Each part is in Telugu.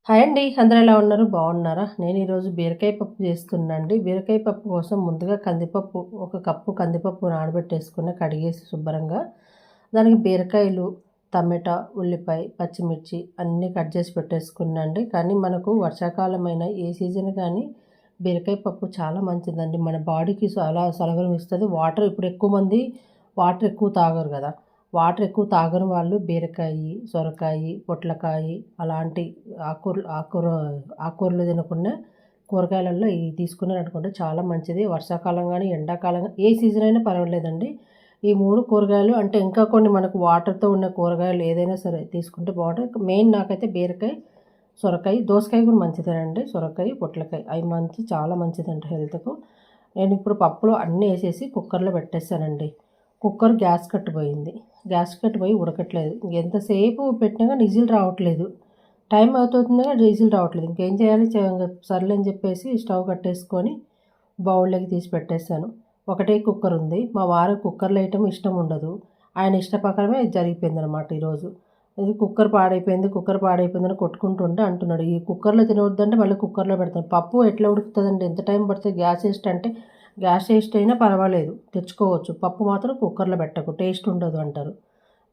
హాయ్ అండి. అందరూ ఎలా ఉన్నారు? బాగున్నారా? నేను ఈరోజు బీరకాయ పప్పు చేస్తున్నానండి. బీరకాయ పప్పు కోసం ముందుగా కందిపప్పు ఒక కప్పు కందిపప్పు నానబెట్టేసుకుని కడిగేసి శుభ్రంగా దానికి బీరకాయలు, టమాటా, ఉల్లిపాయ, పచ్చిమిర్చి అన్నీ కట్ చేసి పెట్టేసుకున్నాండి. కానీ మనకు వర్షాకాలమైన ఏ సీజన్ కానీ బీరకాయ పప్పు చాలా మంచిదండి. మన బాడీకి చాలా సలవరం ఇస్తుంది. ఇప్పుడు ఎక్కువ మంది వాటర్ ఎక్కువ తాగరు కదా! వాటర్ ఎక్కువ తాగని వాళ్ళు బీరకాయి, సొరకాయి, పొట్లకాయి అలాంటి ఆకుకూరలు తినకుండా కూరగాయలలో ఇవి తీసుకున్నారనుకోండి చాలా మంచిది. వర్షాకాలం గానీ, ఎండాకాలం ఏ సీజన్ అయినా పర్వాలేదండి. ఈ 3 కూరగాయలు అంటే ఇంకా కొన్ని మనకు వాటర్‌తో ఉన్న కూరగాయలు ఏదైనా సరే తీసుకుంటే బావుంటది. మెయిన్ నాకైతే బీరకాయ, సొరకాయ, దోసకాయ కూడా మంచిదేనండి. సొరకాయ, పొట్లకాయ అవి చాలా మంచిదంట హెల్త్‌కు. నేనిప్పుడు పప్పులో అన్నీ ఏసేసి కుక్కర్‌లో పెట్టేసానండి. కుక్కర్ గ్యాస్ కట్టిపోయింది. గ్యాస్ కట్టిపోయి ఉడకట్లేదు. ఎంతసేపు పెట్టినా గాని విజిల్ రావట్లేదు. టైం అవుతుంది గాని విజిల్ రావట్లేదు. ఇంకేం చేయాలి? సర్లే అని చెప్పేసి స్టవ్ కట్టేసుకొని బౌల్‌లోకి తీసి పెట్టేసాను. ఒకటే కుక్కర్ ఉంది. మా వారు కుక్కర్‌లో వేయటం ఇష్టం ఉండదు. ఆయన ఇష్ట ప్రకారమే ఇది జరిగిపోయిందనమాట ఈరోజు. ఇది కుక్కర్ పాడైపోయిందని కొట్టుకుంటుంటే అంటున్నాడు. ఈ కుక్కర్‌లో తినొద్దంటే మళ్ళీ కుక్కర్‌లో పెడతాను. పప్పు ఎట్లా ఉడుకుతదండి? ఎంత టైం పడుతది? గ్యాస్ వేస్ట్ అయినా పర్వాలేదు తెచ్చుకోవచ్చు. పప్పు మాత్రం కుక్కర్‌లో పెట్టకు టేస్ట్ ఉండదు అంటారు.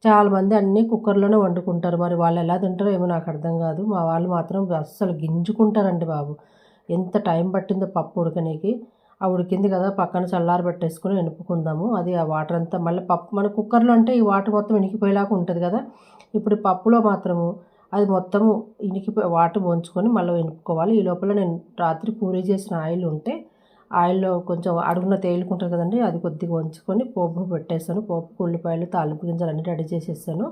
చాలామంది అన్నీ కుక్కర్‌లోనే వండుకుంటారు. మరి వాళ్ళు ఎలా తింటారో ఏమో నాకు అర్థం కాదు. మా వాళ్ళు మాత్రం అస్సలు గింజుకుంటారండి బాబు. ఎంత టైం పట్టిందో పప్పు ఉడకనీకి. ఆ ఉడికింది కదా! పక్కన చల్లారబెట్టేసుకొని ఎనుపుకుందాము. అది ఆ వాటర్ అంతా మళ్ళీ పప్పు మన కుక్కర్‌లో అంటే ఈ వాటర్ మొత్తం ఇనికిపోయేలాగా ఉంటది కదా! ఇప్పుడు పప్పులో మాత్రము అది మొత్తము వాటర్ వంచుకొని మళ్ళీ ఎనుపుకోవాలి. ఈ లోపల నేను రాత్రి పూరీ చేసిన ఆయిల్ ఉంటే ఆయిల్‌లో కొంచెం అడుగున తేలుకుంటది కదండీ! అది కొద్దిగా వంచుకొని పోపు పెట్టేసాను. పోపుకు ఉల్లిపాయలు, తాలింపు గింజలు అన్నీ రెడీ చేసేసాను.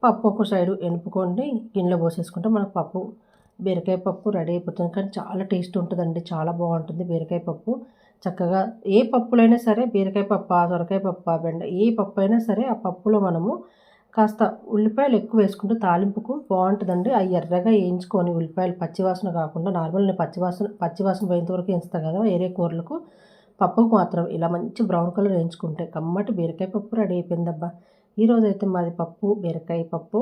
పప్పు ఒక సైడు ఎనుపుకొని గిన్నెలో పోసేసుకుంటే మనకు బీరకాయ పప్పు రెడీ అయిపోతుంది. కానీ చాలా టేస్ట్ ఉంటదండి. చాలా బావుంటుంది బీరకాయ పప్పు. చక్కగా ఏ పప్పులైనా సరే బీరకాయ పప్పా, సొరకాయ పప్పా, ఏ పప్పైనా సరే ఆ పప్పులో మనము కాస్త ఉల్లిపాయలు ఎక్కువ వేసుకుంటే తాలింపుకు బావుంటదండి. అయి ఎర్రగా వేయించుకొని ఉల్లిపాయలు పచ్చివాసన కాకుండా నార్మల్ నేను పచ్చివాసన పోయేంత వరకు వేయించుతా కదా! వేరే కూరలకు. పప్పుకు మాత్రం ఇలా మంచి బ్రౌన్ కలర్ వేయించుకుంటే కమ్మటి బీరకాయ పప్పు రెడీ అయిపోయిందబ్బా! ఈరోజైతే మాది బీరకాయ పప్పు.